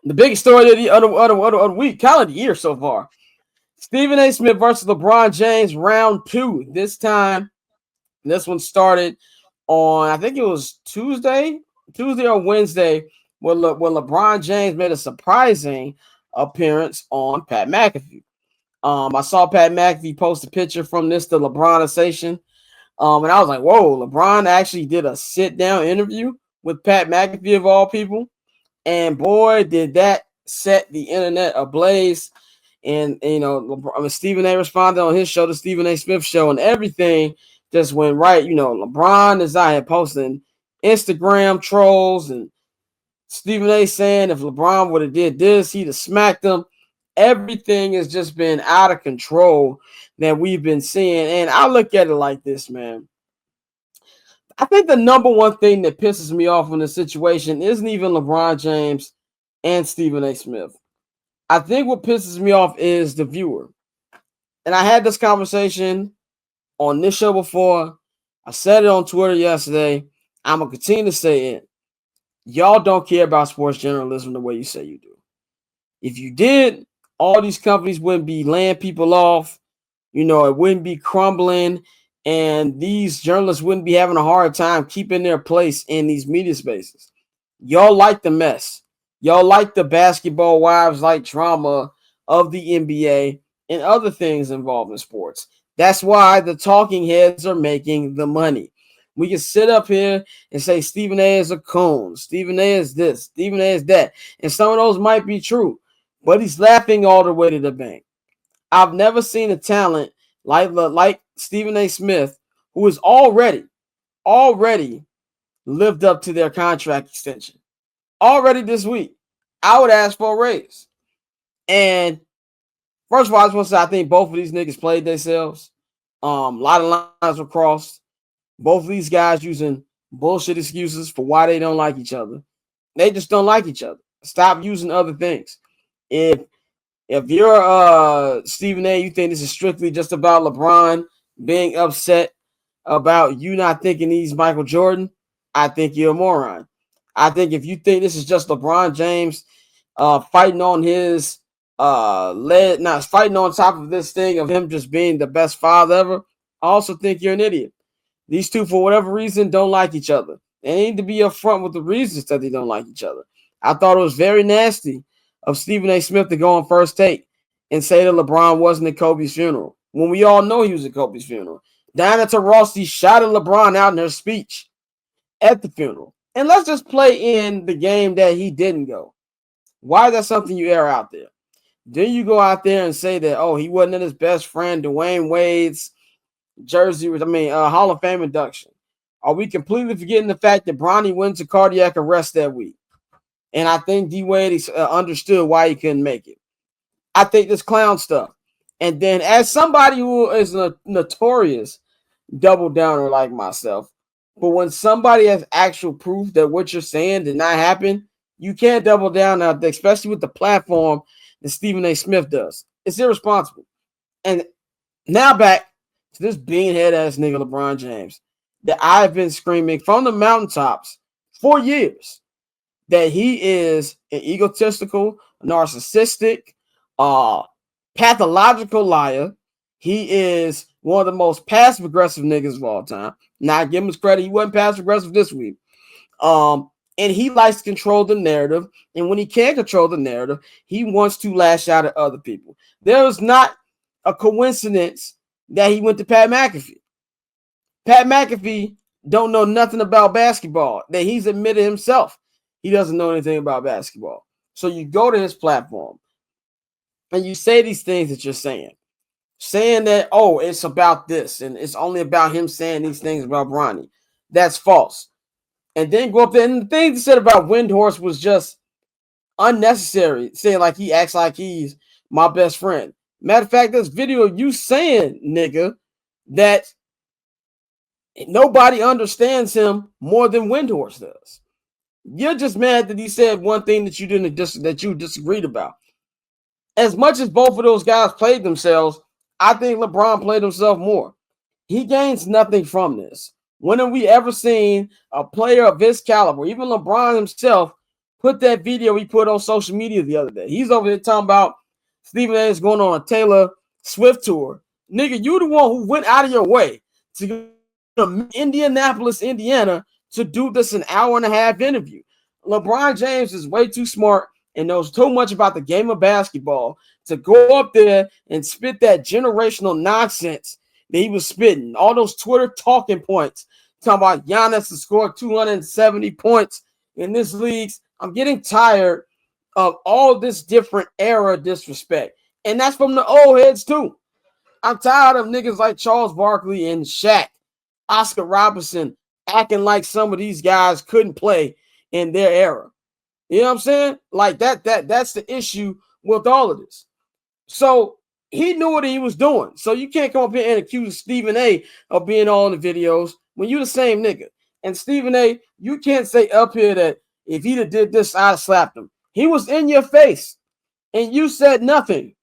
The biggest story of the week, calendar year so far. Stephen A. Smith versus LeBron James, round 2. This one started on, I think it was Tuesday or Wednesday, when LeBron James made a surprising appearance on Pat McAfee. I saw Pat McAfee post a picture from this, the LeBronization. And I was like, whoa, LeBron actually did a sit-down interview with Pat McAfee of all people. And boy, did that set the internet ablaze. And, Stephen A. responded on his show, the Stephen A. Smith show, and everything just went right. LeBron is out here posting Instagram trolls, and Stephen A. saying if LeBron would have did this, he'd have smacked him. Everything has just been out of control that we've been seeing. And I look at it like this, man. I think the number one thing that pisses me off in this situation isn't even LeBron James and Stephen A. Smith. I think what pisses me off is the viewer. And I had this conversation on this show before. I said it on Twitter yesterday. I'm going to continue to say it. Y'all don't care about sports journalism the way you say you do. If you did, all these companies wouldn't be laying people off. It wouldn't be crumbling. And these journalists wouldn't be having a hard time keeping their place in these media spaces. Y'all like the mess. Y'all like the basketball wives like drama of the NBA and other things involved in sports. That's why the talking heads are making the money. We can sit up here and say Stephen A. is a coon. Stephen A. is this. Stephen A. is that. And some of those might be true. But he's laughing all the way to the bank. I've never seen a talent like Stephen A. Smith, who has already lived up to their contract extension. Already this week, I would ask for a raise. And first of all, I just want to say I think both of these niggas played themselves. A lot of lines were crossed. Both of these guys using bullshit excuses for why they don't like each other. They just don't like each other. Stop using other things. If you're Stephen A., you think this is strictly just about LeBron being upset about you not thinking he's Michael Jordan, I think you're a moron. I think if you think this is just LeBron James fighting on his fighting on top of this thing of him just being the best father ever, I also think you're an idiot. These two, for whatever reason, don't like each other. They need to be upfront with the reasons that they don't like each other. I thought it was very nasty of Stephen A. Smith to go on First Take and say that LeBron wasn't at Kobe's funeral when we all know he was at Kobe's funeral. Diana Taurasi shouted LeBron out in her speech at the funeral. And let's just play in the game that he didn't go. Why is that something you air out there? Then you go out there and say that, he wasn't in his best friend Dwayne Wade's Hall of Fame induction. Are we completely forgetting the fact that Bronny went to cardiac arrest that week? And I think D Wade understood why he couldn't make it. I think this clown stuff. And then as somebody who is a notorious double downer like myself, but when somebody has actual proof that what you're saying did not happen, you can't double down out there, especially with the platform that Stephen A. Smith does. It's irresponsible. And now back to this beanhead ass nigga LeBron James that I've been screaming from the mountaintops for years that he is an egotistical, narcissistic, pathological liar. He is one of the most passive-aggressive niggas of all time. Now, I give him his credit. He wasn't passive-aggressive this week. And he likes to control the narrative. And when he can't control the narrative, he wants to lash out at other people. There is not a coincidence that he went to Pat McAfee. Pat McAfee don't know nothing about basketball. That he's admitted himself. He doesn't know anything about basketball. So you go to his platform and you say these things that you're saying that, it's about this and it's only about him saying these things about Bronny. That's false. And then go up there and the things he said about Windhorse was just unnecessary, saying like he acts like he's my best friend. Matter of fact, this video of you saying, nigga, that nobody understands him more than Windhorse does. You're just mad that he said one thing that you disagreed about. As much as both of those guys played themselves, I think LeBron played himself more. He gains nothing from this. When have we ever seen a player of his caliber, even LeBron himself, put that video he put on social media the other day. He's over there talking about Stephen A is going on a Taylor Swift tour. Nigga, you the one who went out of your way to go to Indianapolis, Indiana to do this an hour and a half interview. LeBron James is way too smart and knows too much about the game of basketball to go up there and spit that generational nonsense that he was spitting. All those Twitter talking points talking about Giannis to score 270 points in this league. I'm getting tired of all this different era disrespect. And that's from the old heads too. I'm tired of niggas like Charles Barkley and Shaq, Oscar Robertson acting like some of these guys couldn't play in their era. You know what I'm saying? Like that's the issue with all of this. So he knew what he was doing. So you can't come up here and accuse Stephen A of being all in the videos when you the same nigga. And Stephen A, you can't say up here that if he'd have did this, I'd have slapped him. He was in your face and you said nothing.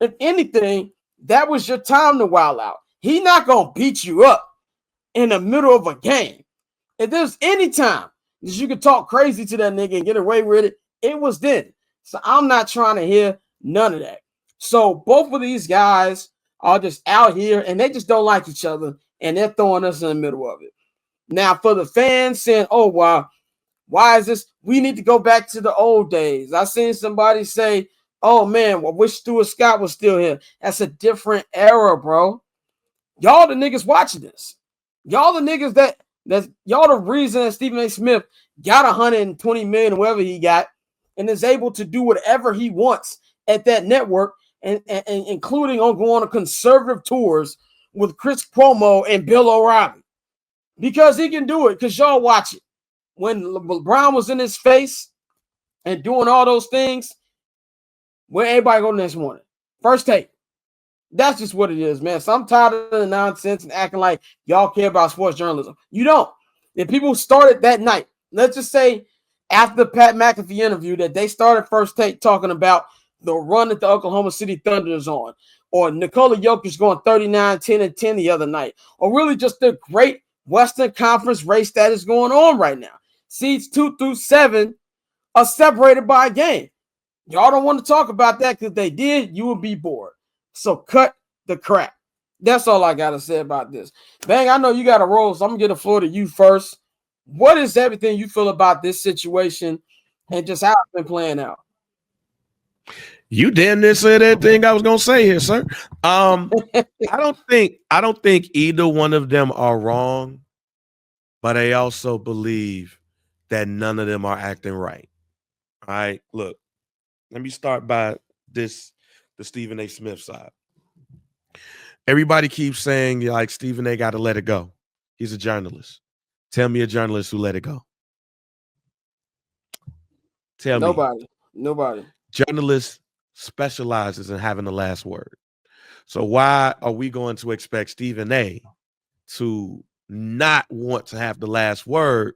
If anything, that was your time to wild out. He not going to beat you up in the middle of a game. If there's any time that you could talk crazy to that nigga and get away with it, it was then. So I'm not trying to hear none of that. So both of these guys are just out here and they just don't like each other and they're throwing us in the middle of it. Now, for the fans saying, oh, wow, why is this? We need to go back to the old days. I seen somebody say, oh, man, I wish Stuart Scott was still here. That's a different era, bro. Y'all the niggas watching this. Y'all the niggas that's y'all the reason that Stephen A. Smith got 120 million or whatever he got and is able to do whatever he wants at that network and including on going on conservative tours with Chris Cuomo and Bill O'Reilly. Because he can do it, because y'all watch it. When LeBron was in his face and doing all those things, where everybody go next morning? First Take. That's just what it is, man. So I'm tired of the nonsense and acting like y'all care about sports journalism. You don't. If people started that night, let's just say after the Pat McAfee interview that they started First Take talking about the run that the Oklahoma City Thunder is on, or Nikola Jokic going 39, 10, and 10 the other night, or really just the great Western Conference race that is going on right now. Seeds 2 through 7 are separated by a game. Y'all don't want to talk about that because they did, you will be bored. So cut the crap. That's all I got to say about this. Bang, I know you got a roll, so I'm going to get the floor to you first. What is everything you feel about this situation and just how it's been playing out? You damn near said everything I was gonna say here, sir. I don't think either one of them are wrong, but I also believe that none of them are acting right. All right, look, let me start by the Stephen A. Smith side. Everybody keeps saying like Stephen A. got to let it go. He's a journalist. Tell me a journalist who let it go. Tell me. Nobody. Journalist specializes in having the last word. So why are we going to expect Stephen A. to not want to have the last word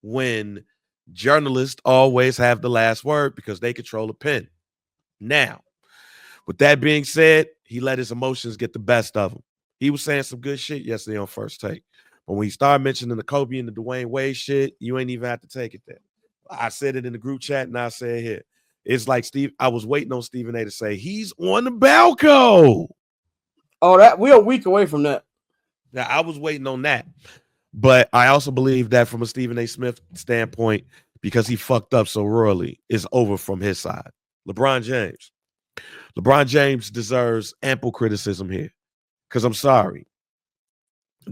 when journalists always have the last word because they control a pen? Now, with that being said, he let his emotions get the best of him. He was saying some good shit yesterday on First Take. But when he started mentioning the Kobe and the Dwayne Wade shit, you ain't even have to take it there. I said it in the group chat and I said it here. It's like I was waiting on Stephen A. to say he's on the balcony. Oh, that we're a week away from that. Now, I was waiting on that. But I also believe that from a Stephen A. Smith standpoint, because he fucked up so royally, is over from his side. LeBron James. LeBron James deserves ample criticism here. Because I'm sorry.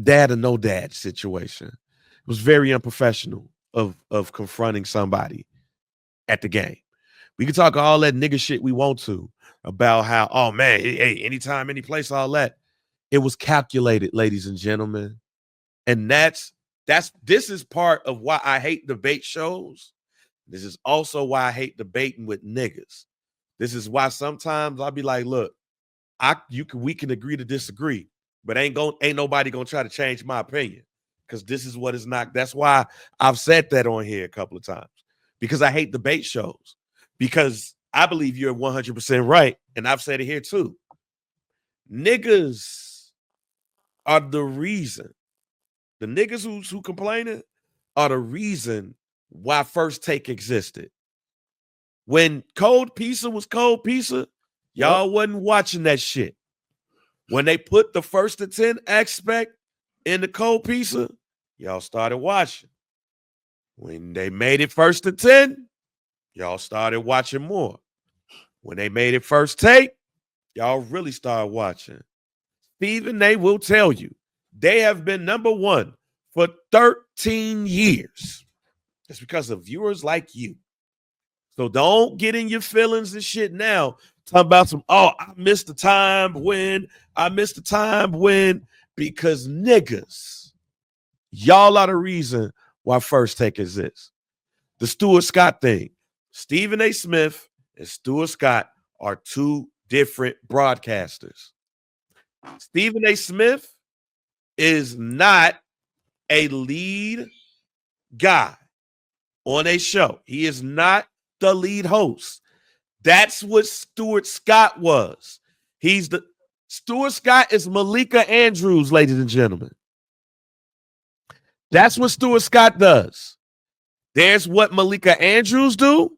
Dad or no dad situation. It was very unprofessional of confronting somebody at the game. We can talk all that nigga shit we want to about how, oh man, hey, anytime, any place, all that. It was calculated, ladies and gentlemen. And this is part of why I hate debate shows. This is also why I hate debating with niggas. This is why sometimes I'll be like, look, we can agree to disagree, but ain't nobody gonna try to change my opinion. Because this is what is not. That's why I've said that on here a couple of times. Because I hate debate shows. Because I believe you're 100% right. And I've said it here too. Niggas are the reason. The niggas who complaining are the reason why First Take existed. When Cold Pizza was Cold Pizza, y'all wasn't watching that shit. When they put the 1st to 10 aspect in the Cold Pizza, y'all started watching. When they made it 1st to 10, y'all started watching more. When they made it First Take, y'all really started watching. Stephen, they will tell you, they have been number 1 for 13 years. It's because of viewers like you. So don't get in your feelings and shit now. Talking about some, I missed the time when, because niggas, y'all are the reason why First Take exists. The Stuart Scott thing. Stephen A. Smith and Stuart Scott are 2 different broadcasters. Stephen A. Smith is not a lead guy on a show. He is not the lead host. That's what Stuart Scott was. Stuart Scott is Malika Andrews, ladies and gentlemen. That's what Stuart Scott does. There's what Malika Andrews do,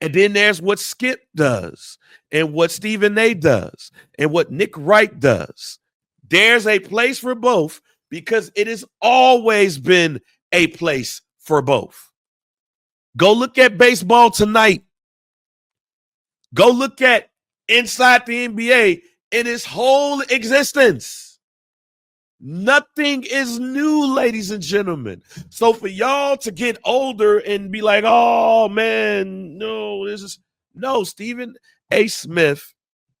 and then there's what Skip does, and what Stephen A. does, and what Nick Wright does. There's a place for both because it has always been a place for both. Go look at baseball tonight. Go look at inside the NBA in its whole existence. Nothing is new, ladies and gentlemen. So for y'all to get older and be like, oh man, no, Stephen A. Smith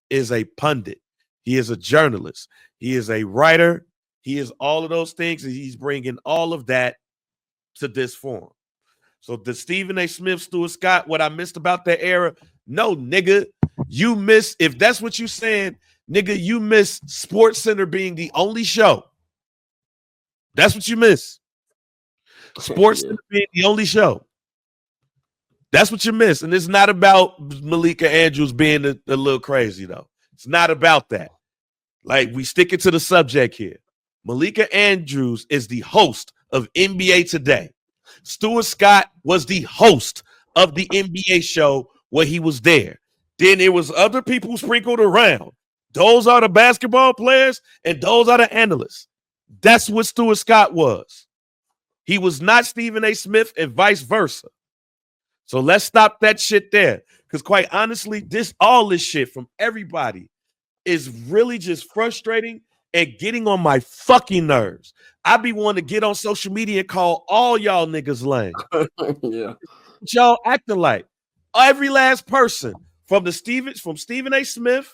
is a pundit. He is a journalist. He is a writer. He is all of those things, and he's bringing all of that to this forum. So the Stephen A. Smith, Stuart Scott, what I missed about that era, no, nigga, you miss, if that's what you saying, nigga, you miss Sports Center being the only show. That's what you miss. Sports Center being the only show. That's what you miss. And it's not about Malika Andrews being a little crazy, though. It's not about that. Like, we stick it to the subject here. Malika Andrews is the host of NBA Today. Stuart Scott was the host of the NBA show where he was there. Then there was other people sprinkled around. Those are the basketball players, and those are the analysts. That's what Stuart Scott was. He was not Stephen A. Smith and vice versa. So let's stop that shit there. Because quite honestly, all this shit from everybody is really just frustrating and getting on my fucking nerves. I be wanting to get on social media and call all y'all niggas lame. Yeah. What y'all acting like. Every last person from Stephen A. Smith,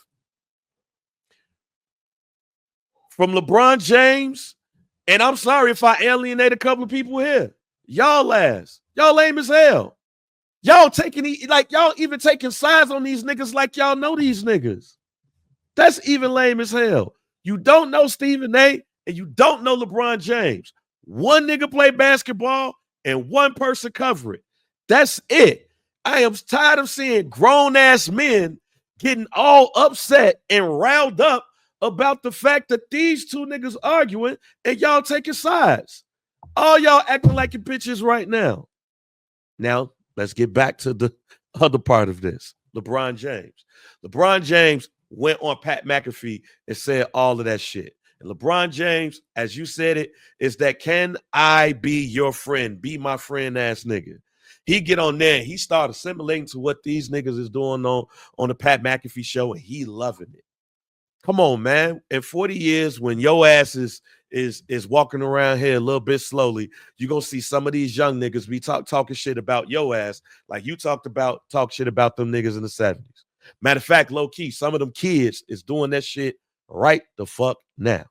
from LeBron James, and I'm sorry if I alienate a couple of people here. Y'all lame as hell. Y'all even taking sides on these niggas like y'all know these niggas. That's even lame as hell. You don't know Stephen A. and you don't know LeBron James. One nigga play basketball and one person cover it. That's it. I am tired of seeing grown-ass men getting all upset and riled up about the fact that these 2 niggas arguing and y'all taking sides. All y'all acting like your bitches right now. Now, let's get back to the other part of this. LeBron James. LeBron James went on Pat McAfee and said all of that shit. And LeBron James, as you said it, is that can I be your friend? Be my friend ass nigga. He get on there and he start assimilating to what these niggas is doing on the Pat McAfee show, and he loving it. Come on, man. In 40 years, when your ass is walking around here a little bit slowly, you're going to see some of these young niggas be talking shit about your ass like you talk shit about them niggas in the 70s. Matter of fact, low key, some of them kids is doing that shit right the fuck now.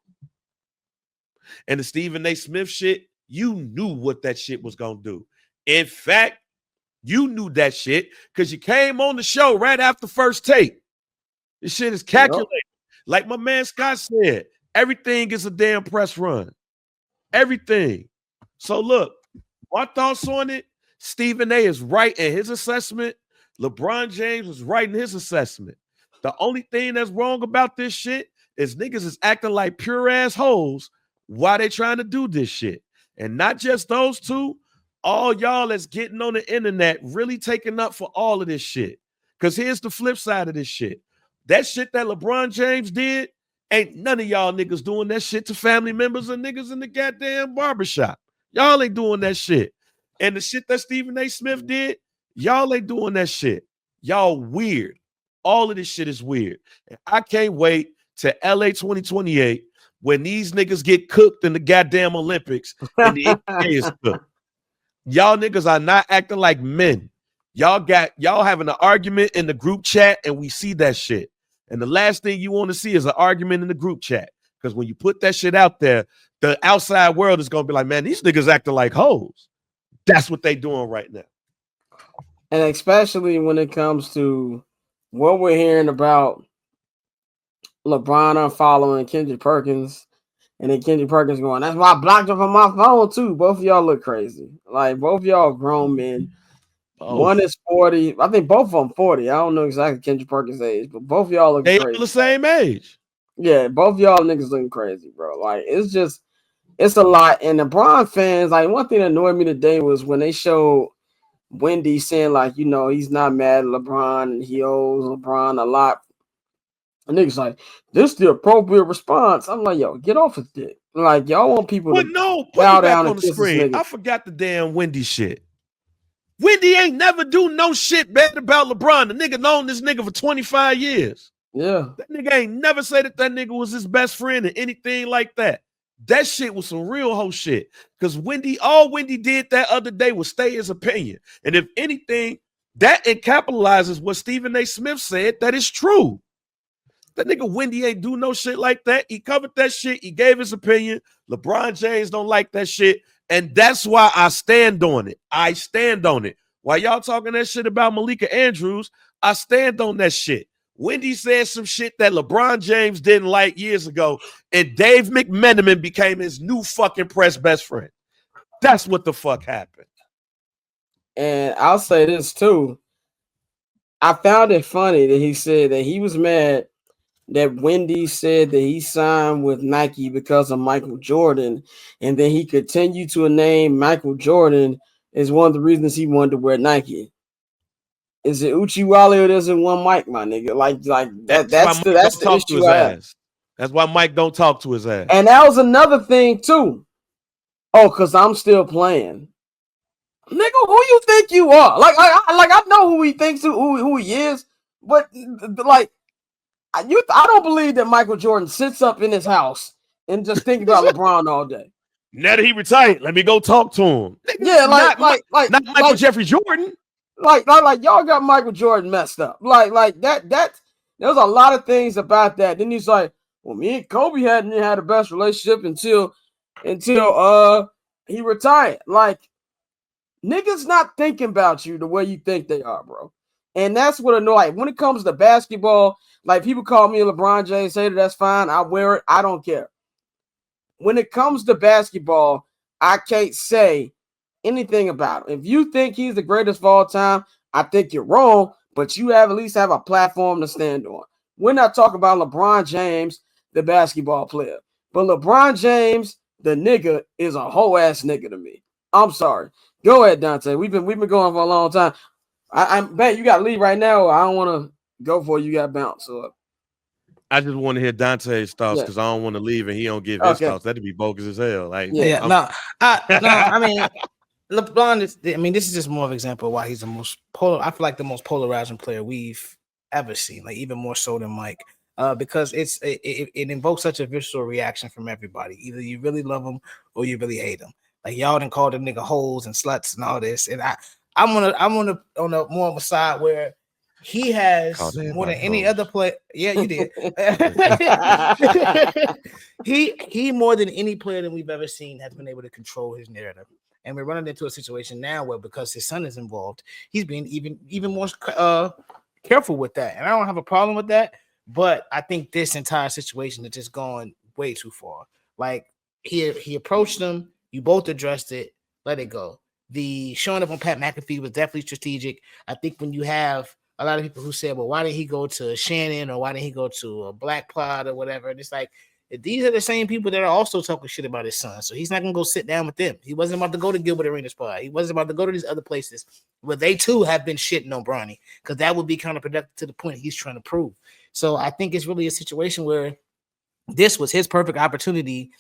And the Stephen A. Smith shit, you knew what that shit was going to do. In fact, you knew that shit because you came on the show right after First Take. This shit is calculated. Yep. Like my man Scott said, everything is a damn press run. Everything. So look, my thoughts on it, Stephen A. is right in his assessment. LeBron James was right in his assessment. The only thing that's wrong about this shit is niggas is acting like pure ass hoes while they trying to do this shit. And not just those 2, all y'all that's getting on the internet really taking up for all of this shit. Because here's the flip side of this shit. That shit that LeBron James did, ain't none of y'all niggas doing that shit to family members or niggas in the goddamn barbershop. Y'all ain't doing that shit. And the shit that Stephen A. Smith did, y'all ain't doing that shit. Y'all weird. All of this shit is weird. And I can't wait to LA 2028 when these niggas get cooked in the goddamn Olympics and the NBA is cooked. Y'all niggas are not acting like men. Y'all having an argument in the group chat, and we see that shit. And the last thing you want to see is an argument in the group chat. Because when you put that shit out there, the outside world is gonna be like, man, these niggas acting like hoes. That's what they doing right now. And especially when it comes to what we're hearing about LeBron unfollowing Kendrick Perkins, and then Kendrick Perkins going, that's why I blocked him from my phone too. Both of y'all look crazy. Like, both of y'all grown men. One is 40. I think both of them 40. I don't know exactly Kendrick Perkins' age, but both of y'all look crazy. They all the same age. Yeah, both of y'all niggas looking crazy, bro. Like, it's a lot. And the Bron fans, like, one thing that annoyed me today was when they showed Wendy saying, like, he's not mad at LeBron and he owes LeBron a lot. And niggas like, this is the appropriate response. I'm like, yo, get off his dick. Like, y'all want people but to no, put it back on the screen. I forgot the damn Wendy shit. Wendy ain't never do no shit bad about LeBron. The nigga known this nigga for 25 years. Yeah. That nigga ain't never said that nigga was his best friend or anything like that. That shit was some real hoe shit. Because all Wendy did that other day was stay his opinion. And if anything, that capitalizes what Stephen A. Smith said that is true. That nigga Wendy ain't do no shit like that. He covered that shit. He gave his opinion. LeBron James don't like that shit. And that's why I stand on it. I stand on it. While y'all talking that shit about Malika Andrews, I stand on that shit. Wendy said some shit that LeBron James didn't like years ago, and Dave McMenamin became his new fucking press best friend. That's what the fuck happened. And I'll say this too. I found it funny that he said that he was mad that Wendy said that he signed with Nike because of Michael Jordan, and then he continued to name Michael Jordan as one of the reasons he wanted to wear Nike. Is it Uchiwali or does it one Mike, my nigga? Like that. That's the issue I have. That's why Mike don't talk to his ass. And that was another thing too. Oh, because I'm still playing. Nigga, who you think you are? Like I know who he thinks who he is, but like I don't believe that Michael Jordan sits up in his house and just think about LeBron all day. Now that he retired, let me go talk to him. Yeah, not Michael Jeffrey Jordan. Like y'all got Michael Jordan messed up. Like that there's a lot of things about that. Then he's like, well, me and Kobe hadn't had the best relationship until he retired. Like, niggas not thinking about you the way you think they are, bro. And that's what annoys. Like, when it comes to basketball, like, people call me a LeBron James hater, that's fine. I wear it. I don't care. When it comes to basketball, I can't say anything about him. If you think he's the greatest of all time, I think you're wrong, but you at least have a platform to stand on. We're not talking about LeBron James, the basketball player. But LeBron James, the nigga, is a whole ass nigga to me. I'm sorry. Go ahead, Dante. We've been going for a long time. I bet you got to leave right now. Or I don't want to go for it. You got to bounce. So I just want to hear Dante's thoughts because I don't want to leave and he don't give his thoughts. That'd be bogus as hell. Like, I mean, LeBron is. I mean, this is just more of an example of why he's the most polar. I feel like the most polarizing player we've ever seen. Like, even more so than Mike. Because it invokes such a visceral reaction from everybody. Either you really love him or you really hate him. Like, y'all done called them nigga hoes and sluts and all this. And I'm on a more of a side where he has more than any other player. Yeah, you did. he more than any player that we've ever seen has been able to control his narrative. And we're running into a situation now where, because his son is involved, he's being even more careful with that. And I don't have a problem with that. But I think this entire situation is just going way too far. Like, he approached them. You both addressed it. Let it go. The showing up on Pat McAfee was definitely strategic. I think when you have a lot of people who said, well, why didn't he go to Shannon or why didn't he go to a Black Pod or whatever? And it's like, These are the same people that are also talking shit about his son. So he's not gonna go sit down with them. He wasn't about to go to Gilbert Arenas Pod. He wasn't about to go to these other places where they too have been shitting on Bronny, because that would be counterproductive to the point he's trying to prove. So I think it's really a situation where this was his perfect opportunity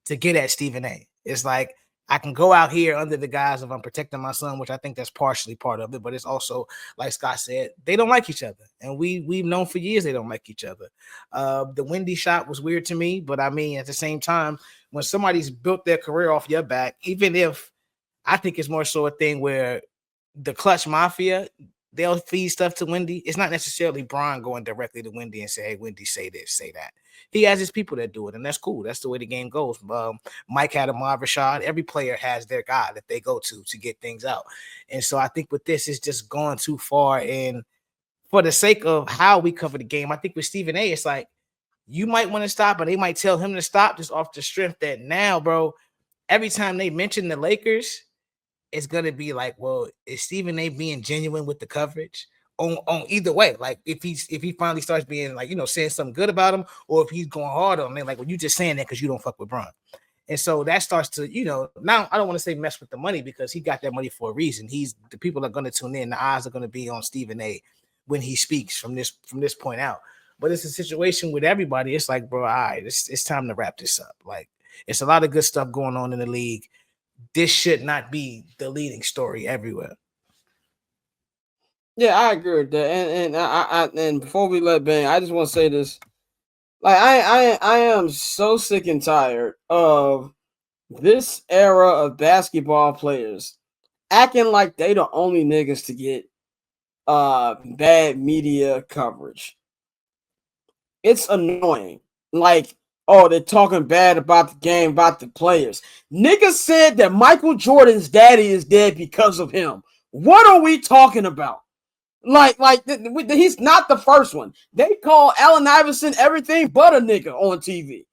to get at Stephen A. It's like, I can go out here under the guise of I'm protecting my son, which I think that's partially part of it, but it's also, like Scott said, they don't like each other, and we've known for years they don't like each other. The Wendy shot was weird to me, but I mean, at the same time, when somebody's built their career off your back, even if I think it's more so a thing where the Clutch Mafia, they'll feed stuff to Wendy. It's not necessarily Bron going directly to Wendy and say, "Hey, Wendy, say this, say that." He has his people that do it, and that's cool. That's the way the game goes. Mike had a Marv Rashad. Every player has their guy that they go to get things out. And so I think with this, it's just gone too far. And for the sake of how we cover the game, I think with Stephen A, it's like, you might want to stop, and they might tell him to stop just off the strength that now, bro, every time they mention the Lakers, it's gonna be like, well, is Stephen A being genuine with the coverage on either way? Like, if he finally starts being like, saying something good about him, or if he's going hard on him, like, well, you just saying that because you don't fuck with Bron. And so that starts to, now I don't want to say mess with the money, because he got that money for a reason. The people are gonna tune in, the eyes are gonna be on Stephen A when he speaks from this point out. But it's a situation with everybody. It's like, bro, all right, it's time to wrap this up. Like, it's a lot of good stuff going on in the league. This should not be the leading story everywhere. Yeah, I agree with that. And before we let Bang, I just want to say this. Like, I am so sick and tired of this era of basketball players acting like they the only niggas to get bad media coverage. It's annoying. Like, oh, they're talking bad about the game, about the players. Niggas said that Michael Jordan's daddy is dead because of him. What are we talking about? He's not the first one. They call Allen Iverson everything but a nigga on TV.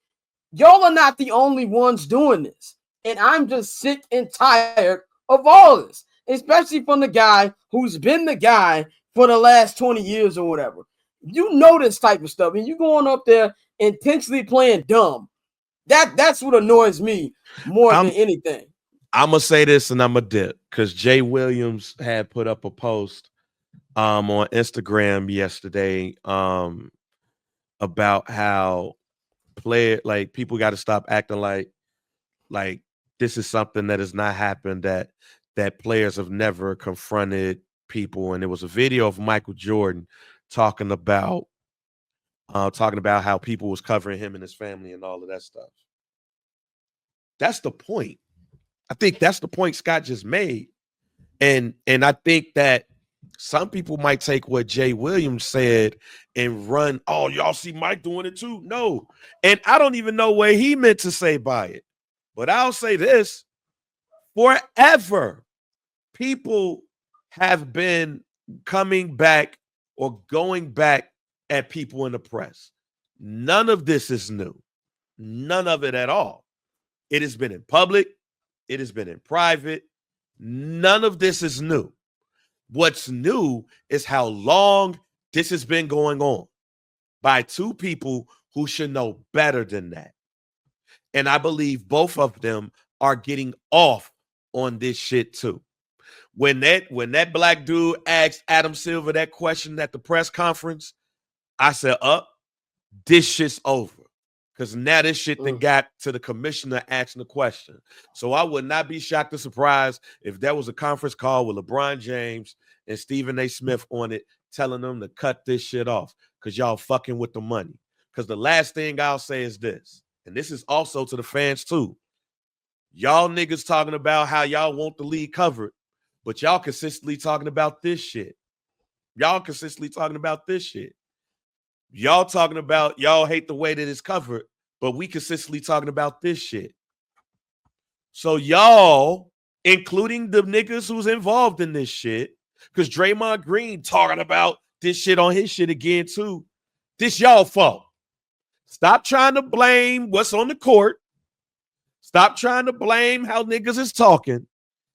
Y'all are not the only ones doing this. And I'm just sick and tired of all this, especially from the guy who's been the guy for the last 20 years or whatever. You know this type of stuff, and you going up there intentionally playing dumb. That's what annoys me more than anything. I'm gonna say this, and I'm gonna dip, because Jay Williams had put up a post on Instagram yesterday about how people got to stop acting like this is something that has not happened, that players have never confronted people. And it was a video of Michael Jordan talking about how people was covering him and his family and all of that stuff. That's the point. I think that's the point Scott just made. And I think that some people might take what Jay Williams said and run, oh, y'all see Mike doing it too? No. And I don't even know what he meant to say by it. But I'll say this. Forever, people have been coming back or going back at people in the press. None of this is new. None of it at all. It has been in public. It has been in private. None of this is new. What's new is how long this has been going on by two people who should know better than that. And I believe both of them are getting off on this shit too. When that black dude asked Adam Silver that question at the press conference, I said, this shit's over. Because now this shit then got to the commissioner asking the question. So I would not be shocked or surprised if there was a conference call with LeBron James and Stephen A. Smith on it, telling them to cut this shit off because y'all fucking with the money. Because the last thing I'll say is this, and this is also to the fans too. Y'all niggas talking about how y'all want the league covered, but y'all consistently talking about this shit. Y'all consistently talking about this shit. Y'all talking about y'all hate the way that it's covered, but we consistently talking about this shit. So y'all, including the niggas who's involved in this shit, because Draymond Green talking about this shit on his shit again too. This y'all fault. Stop trying to blame what's on the court. Stop trying to blame how niggas is talking.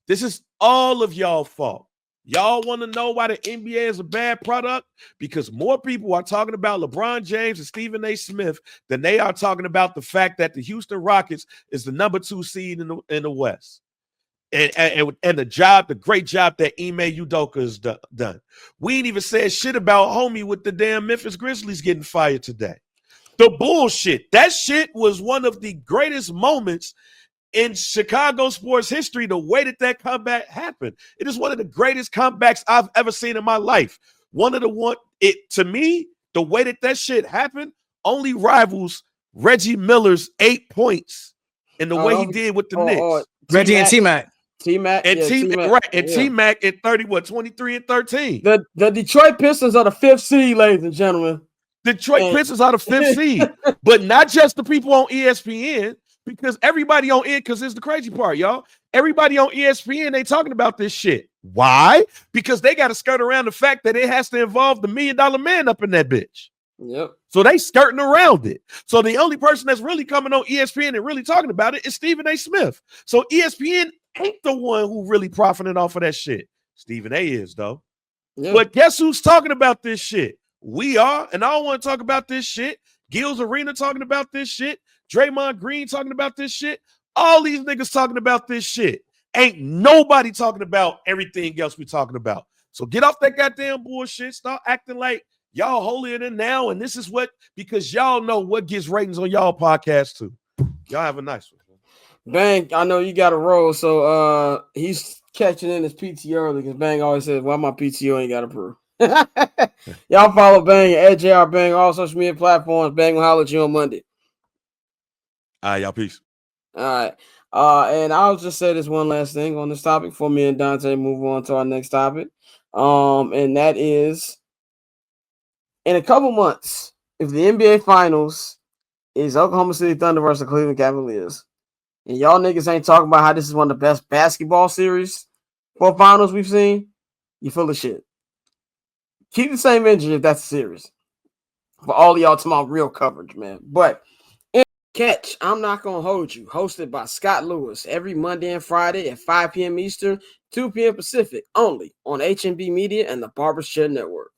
This is all of y'all fault. Y'all want to know why the NBA is a bad product? Because more people are talking about LeBron James and Stephen A. Smith than they are talking about the fact that the Houston Rockets is the number 2 seed in the West. And the great job that Ime Udoka has done. We ain't even said shit about homie with the damn Memphis Grizzlies getting fired today. The bullshit. That shit was one of the greatest moments in Chicago sports history, the way that comeback happened. It is one of the greatest comebacks I've ever seen in my life. To me, the way that shit happened only rivals Reggie Miller's 8 points and the way he did with the Knicks. Reggie and T-Mac. T-Mac. And T-Mac, right. And T-Mac at 23 and 13. The Detroit Pistons are the 5th seed, ladies and gentlemen. Detroit Pistons are the 5th seed. But not just the people on ESPN. Because everybody on it, because it's the crazy part, y'all. Everybody on ESPN, they talking about this shit. Why? Because they got to skirt around the fact that it has to involve the $1 million man up in that bitch. Yep. So they skirting around it. So the only person that's really coming on ESPN and really talking about it is Stephen A. Smith. So ESPN ain't the one who really profiting off of that shit. Stephen A. is, though. Yep. But guess who's talking about this shit? We are, and I don't want to talk about this shit. Gil's Arena talking about this shit. Draymond Green talking about this shit. All these niggas talking about this shit. Ain't nobody talking about everything else we talking about. So get off that goddamn bullshit. Start acting like y'all holier than now. And this is what, because y'all know what gets ratings on y'all podcast too. Y'all have a nice one. Bang, I know you got a roll. So he's catching in his PTO early because Bang always says, why my PTO ain't got approved. Y'all follow Bang at JR Bang, all social media platforms. Bang will holler at you on Monday. All right, y'all. Peace. All right. And I'll just say this one last thing on this topic before me and Dante move on to our next topic. And that is in a couple months, if the NBA Finals is Oklahoma City Thunder versus the Cleveland Cavaliers, and y'all niggas ain't talking about how this is one of the best basketball series for finals we've seen, you full of shit. Keep the same energy if that's a series. For all of y'all talking about real coverage, man. But Catch, I'm Not Gonna Hold You, hosted by Scott Lewis every Monday and Friday at 5 p.m. Eastern, 2 p.m. Pacific, only on HMB Media and the Barber's Chair Network.